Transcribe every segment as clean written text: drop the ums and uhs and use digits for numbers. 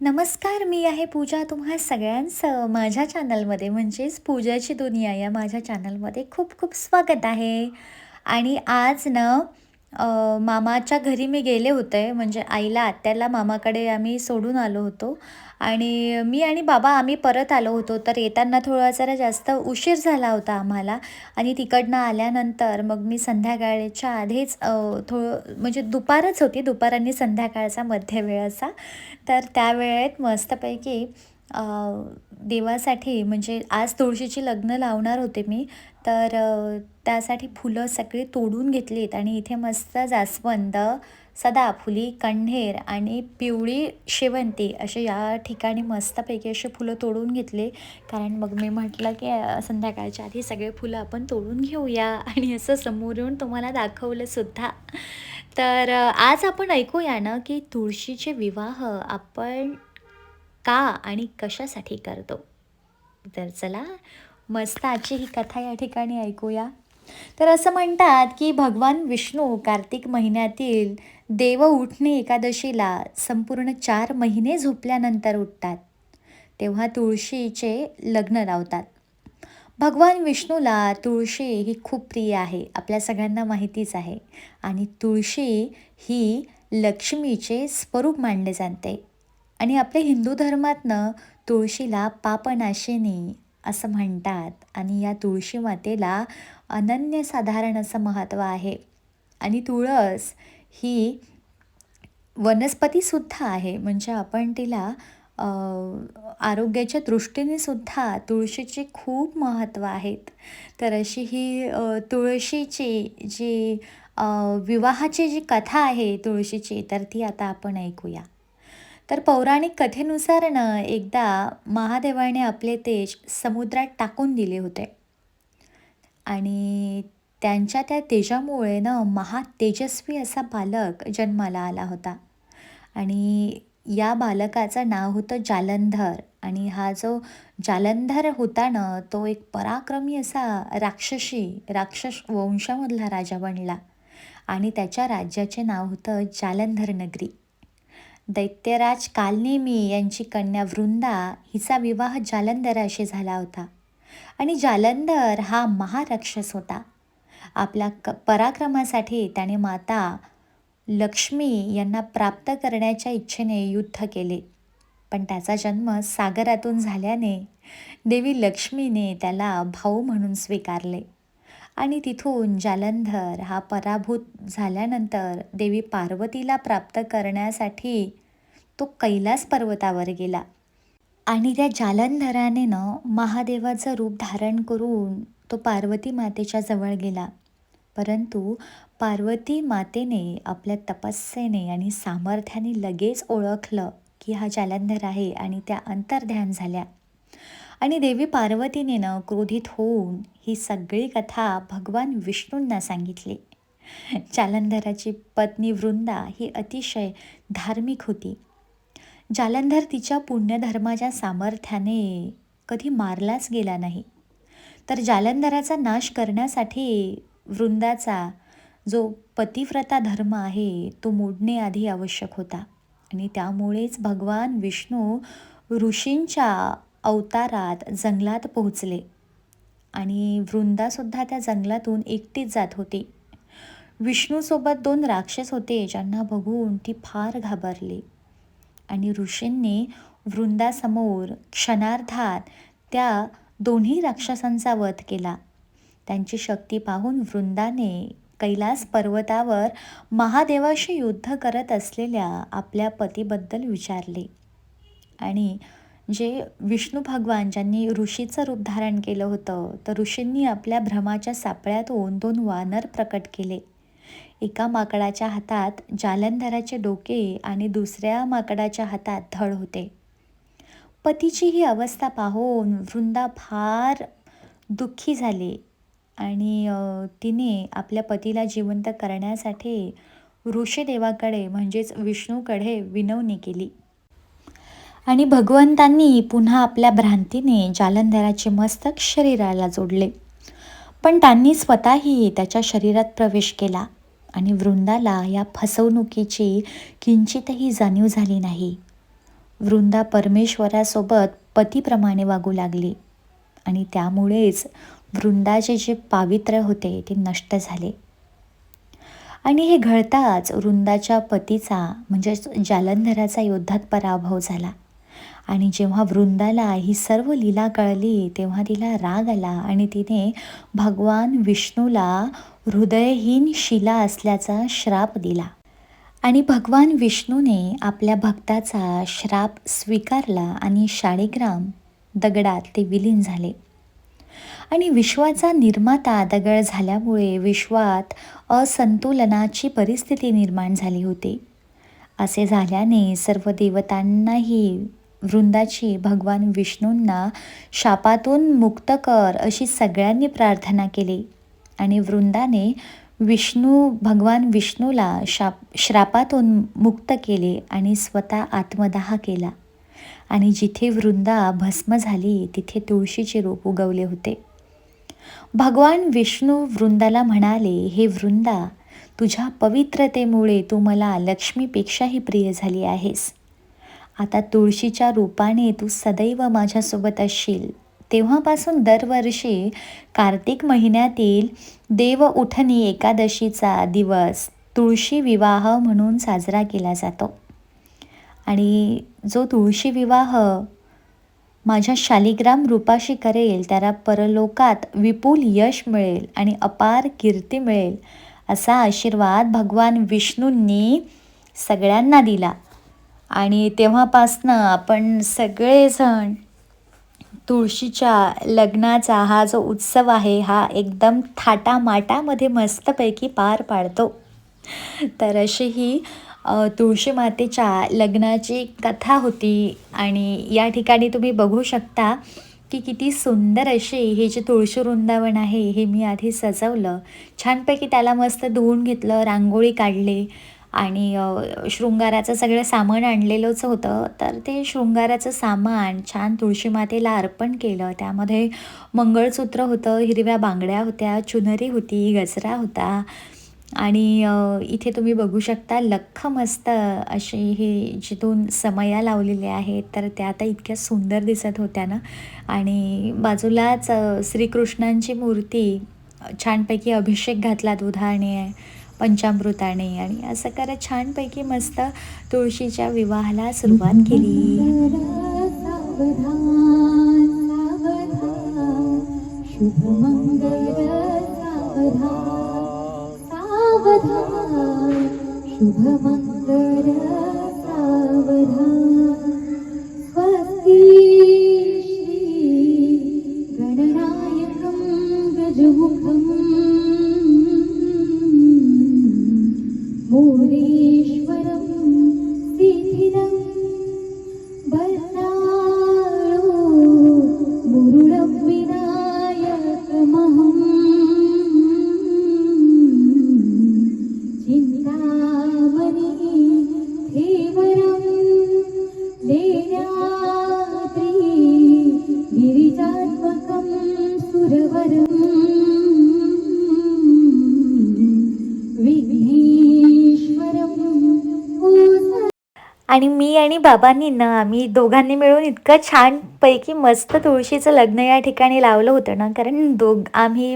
नमस्कार, मी आहे पूजा. तुम्हा सगळ्यांचं माझ्या चॅनलमध्ये म्हणजेच पूजाची दुनिया या माझ्या चॅनलमध्ये खूप खूप स्वागत आहे. आणि आज ना मामाच्या घरी मी गेले होते, म्हणजे आईला, आत्याला मामाकडे आम्ही सोडून आलो होतो. आणि मी आणि बाबा आम्ही परत आलो होतो. तर येताना थोडा जरा जास्त उशीर झाला होता आम्हाला. आणि तिकडनं आल्यानंतर मग मी संध्याकाळच्या आधीच थोडं म्हणजे दुपारच होती, दुपार आणि संध्याकाळचा मध्यवेळ असा. तर त्यावेळेत मस्तपैकी अ, देवासाठी म्हणजे आज तुळशीची लग्न लावणार होते मी. तर त्यासाठी फुलं सगळी तोडून घेतलीत आणि इथे मस्त जास्वंद, सदाफुली, कण्हेर आणि पिवळी शेवंती असे या ठिकाणी मस्तपैकी अशी फुलं तोडून घेतली. कारण मग मी म्हटलं की संध्याकाळच्या आधी सगळे फुलं आपण तोडून घेऊया आणि असं समोर येऊन तुम्हाला दाखवलं सुद्धा. तर आज आपण ऐकूया ना, की तुळशीचे विवाह आपण का आणि कशासाठी करतो? तर चला, मस्त आजची ही कथा या ठिकाणी ऐकूया. तर असं म्हणतात, की भगवान विष्णू कार्तिक महिन्यातील देव उठणे एकादशीला संपूर्ण 4 महिने झोपल्यानंतर उठतात. तेव्हा तुळशीचे लग्न लावतात. भगवान विष्णूला तुळशी ही खूप प्रिय आहे, आपल्या सगळ्यांना माहितीच आहे. आणि तुळशी ही लक्ष्मीचे स्वरूप मानले जाते. आणि आपल्या हिंदू धर्मातनं तुळशीला पापनाशिनी असं म्हणतात. आणि या तुळशी मातेला अनन्यसाधारण असं महत्त्व आहे. आणि तुळस ही वनस्पतीसुद्धा आहे, म्हणजे आपण तिला अ, आरोग्याच्या दृष्टीने सुद्धा तुळशीचे खूप महत्त्व आहेत. तर अशी ही तुळशीची जी अ, विवाहाची जी कथा आहे तुळशीची, तर ती आता आपण ऐकूया. तर पौराणिक कथेनुसार ना, एकदा महादेवाने आपले तेज समुद्रात टाकून दिले होते. आणि त्यांच्या त्या तेजामुळे ना महातेजस्वी असा बालक जन्माला आला होता. आणि या बालकाचं नाव होतं जालंधर. आणि हा जो जालंधर होता ना, तो एक पराक्रमी असा राक्षस वंशामधला राजा बनला. आणि त्याच्या राज्याचे नाव होतं जालंधर नगरी. दैत्यराज कालनेमी यांची कन्या वृंदा हिचा विवाह जालंधराशी झाला होता. आणि जालंधर हा महाराक्षस होता. आपल्या पराक्रमासाठी त्याने माता लक्ष्मी यांना प्राप्त करण्याच्या इच्छेने युद्ध केले. पण त्याचा जन्म सागरातून झाल्याने देवी लक्ष्मीने त्याला भाऊ म्हणून स्वीकारले. आणि तिथून जालंधर हा पराभूत झाल्यानंतर देवी पार्वतीला प्राप्त करण्यासाठी तो कैलास पर्वतावर गेला. आणि त्या जालंधराने महादेवाचं रूप धारण करून तो पार्वती मातेच्या जवळ गेला. परंतु पार्वती मातेने आपल्या तपस्येने आणि सामर्थ्याने लगेच ओळखलं की हा जालंधर आहे आणि त्या अंतर्ध्यान झाल्या. आणि देवी पार्वतीने क्रोधित होऊन ही सगळी कथा भगवान विष्णूंना सांगितली. जालंधराची पत्नी वृंदा ही अतिशय धार्मिक होती. जालंधर तिच्या पुण्यधर्माच्या सामर्थ्याने कधी मारलाच गेला नाही. तर जालंधराचा नाश करण्यासाठी वृंदाचा जो पतिव्रता धर्म आहे तो मोडणे आधी आवश्यक होता. आणि त्यामुळेच भगवान विष्णू ऋषींच्या अवतारात जंगलात पोहोचले. आणि वृंदासुद्धा त्या जंगलातून एकटीच जात होती. विष्णूसोबत 2 राक्षस होते, ज्यांना बघून ती फार घाबरली. आणि ऋषींनी वृंदासमोर क्षणार्धात त्या दोन्ही राक्षसांचा वध केला. त्यांची शक्ती पाहून वृंदाने कैलास पर्वतावर महादेवाशी युद्ध करत असलेल्या आपल्या पतीबद्दल विचारले. आणि जे विष्णू भगवान ज्यांनी ऋषीचं रूप धारण केलं होतं, तर ऋषींनी आपल्या भ्रमाच्या सापळ्यातून 2 वानर प्रकट केले. एका माकडाच्या हातात जालंधराचे डोके आणि दुसऱ्या माकडाच्या हातात धड होते. पतीची ही अवस्था पाहून वृंदा फार दुःखी झाली. आणि तिने आपल्या पतीला जिवंत करण्यासाठी ऋषीदेवाकडे म्हणजेच विष्णूकडे विनवणी केली. आणि भगवंतांनी पुन्हा आपल्या भ्रांतीने जालंधराचे मस्तक शरीराला जोडले. पण त्यांनी स्वतःही त्याच्या शरीरात प्रवेश केला. आणि वृंदाला या फसवणुकीची किंचितही जाणीव झाली नाही. वृंदा परमेश्वरासोबत पतीप्रमाणे वागू लागली आणि त्यामुळेच वृंदाचे जे पावित्र्य होते ते नष्ट झाले. आणि हे घडताच वृंदाच्या पतीचा म्हणजेच जालंधराचा युद्धात पराभव झाला. आणि जेव्हा वृंदाला ही सर्व लीला कळली तेव्हा तिला राग आला आणि तिने भगवान विष्णूला हृदयहीन शिला असल्याचा श्राप दिला. आणि भगवान विष्णूने आपल्या भक्ताचा श्राप स्वीकारला आणि शाळीग्राम दगडात ते विलीन झाले. आणि विश्वाचा निर्माता दगड झाल्यामुळे विश्वात असंतुलनाची परिस्थिती निर्माण झाली होती. असे झाल्याने सर्व देवतांनाही वृंदाची भगवान विष्णूंना शापातून मुक्त कर अशी सगळ्यांनी प्रार्थना केली. आणि वृंदाने भगवान विष्णूला श्रापातून मुक्त केले आणि स्वतः आत्मदाह केला. आणि जिथे वृंदा भस्म झाली तिथे तुळशीचे रूप उगवले होते. भगवान विष्णू वृंदाला म्हणाले, हे वृंदा, तुझ्या पवित्रतेमुळे तू मला लक्ष्मीपेक्षाही प्रिय झाली आहेस. आता तुळशीच्या रूपाने तू सदैव माझ्यासोबत असशील. तेव्हापासून दरवर्षी कार्तिक महिन्यातील देव उठणी एकादशीचा दिवस तुळशी विवाह म्हणून साजरा केला जातो. आणि जो तुळशी विवाह माझ्या शालिग्राम रूपाशी करेल त्याला परलोकात विपुल यश मिळेल आणि अपार कीर्ती मिळेल असा आशीर्वाद भगवान विष्णूंनी सगळ्यांना दिला. आणि तेव्हापासनं आपण सगळेजण तुळशीच्या लग्नाचा हा जो उत्सव आहे हा एकदम थाटामाटामध्ये मस्तपैकी पार पाडतो. तर अशी ही तुळशी मातेच्या लग्नाची कथा होती. आणि या ठिकाणी तुम्ही बघू शकता की किती सुंदर अशी हे जे तुळशी वृंदावन आहे हे मी आधी सजवलं. छानपैकी त्याला मस्त धुवून घेतलं, रांगोळी काढली आणि शृंगाराचं सगळं सामान आणलेलंच होतं. तर ते शृंगाराचं सामान छान तुळशी मातेला अर्पण केलं. त्यामध्ये मंगळसूत्र होतं, हिरव्या बांगड्या होत्या, चुनरी होती, गजरा होता. आणि इथे तुम्ही बघू शकता लख्ख मस्त अशी ही जिथून समया लावलेल्या आहेत तर त्या आता इतक्या सुंदर दिसत होत्या ना. आणि बाजूलाच श्रीकृष्णांची मूर्ती छानपैकी अभिषेक घातला दुधाने, पंचामृताने आणि असं करत छानपैकी मस्त तुळशीच्या विवाहाला सुरुवात केली. शुभमंगल सावधान स्वस्ति श्री गणनायकं गजमुखं मोरेश्वरं सिद्धिदं बल्लाळो मुरुडं विनायकमहं चिंतामणि धीवरं लेण्याद्रि गिरिजात्मकं सुरवरं विघ्नेश्वरं आणि मी आणि बाबांनी ना आम्ही दोघांनी मिळून इतकं छानपैकी मस्त तुळशीचं लग्न या ठिकाणी लावलं होतं ना. कारण आम्ही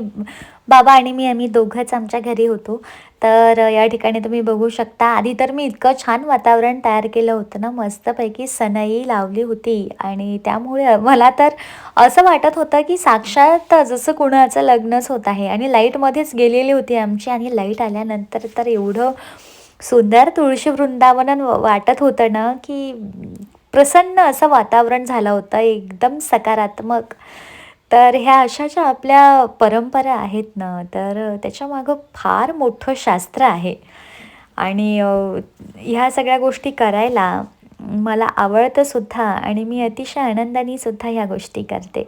बाबा आणि आम्ही दोघंच आमच्या घरी होतो. तर या ठिकाणी तुम्ही बघू शकता आधी तर मी इतकं छान वातावरण तयार केलं होतं ना, मस्तपैकी सनई लावली होती. आणि त्यामुळे मला तर असं वाटत होतं की साक्षात जसं कुणाचं लग्नच होत आहे. आणि लाईटमध्येच गेलेली होती आमची. आणि लाईट आल्यानंतर तर एवढं सुंदर तुळशी वृंदावन वाटत होतं ना की प्रसन्न असं वातावरण झालं होतं, एकदम सकारात्मक. तर ह्या अशा ज्या आपल्या परंपरा आहेत ना तर त्याच्यामागं फार मोठं शास्त्र आहे. आणि ह्या सगळ्या गोष्टी करायला मला आवडतं सुद्धा आणि मी अतिशय आनंदाने सुद्धा ह्या गोष्टी करते.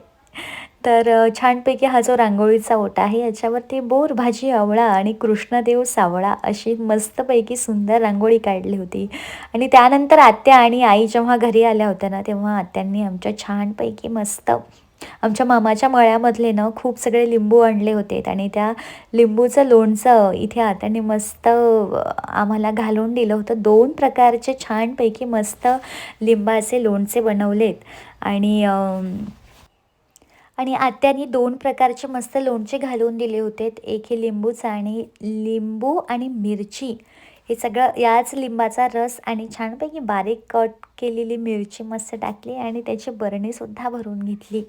तर छानपैकी हा जो रांगोळीचा ओटा आहे याच्यावरती बोर, भाजी, आवळा आणि कृष्णदेव सावळा अशी मस्तपैकी सुंदर रांगोळी काढली होती. आणि त्यानंतर आत्या आणि आई जेव्हा घरी आल्या होत्या ना तेव्हा आत्यांनी आमच्या छानपैकी मस्त आमच्या मामाच्या मळ्यामधले ना खूप सगळे लिंबू आणले होते आणि त्या लिंबूचं लोणचं इथे आत्याने मस्त आम्हाला घालून दिलं होतं. 2 प्रकारचे छानपैकी मस्त लिंबाचे लोणचे बनवलेत आणि आत्यानी 2 प्रकारचे मस्त लोणचे घालून दिले होते. एक हे लिंबूचं आणि लिंबू आणि मिरची हे सगळं याच लिंबाचा रस आणि छानपैकी बारीक कट केलेली मिरची मस्त टाकली आणि त्याची बरणीसुद्धा भरून घेतली.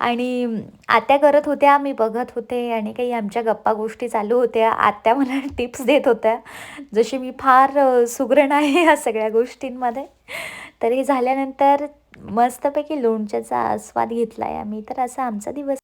आणि आत्या करत होत्या, मी बघत होते आणि काही आमच्या गप्पा गोष्टी चालू होत्या. आत्या मला टिप्स देत होत्या. जशी मी फार सुगरण आहे ह्या सगळ्या गोष्टींमध्ये. तर हे झाल्यानंतर मस्तपैकी लोणच्याचा आस्वाद घेतला आहे आम्ही. तर असा आमचा दिवस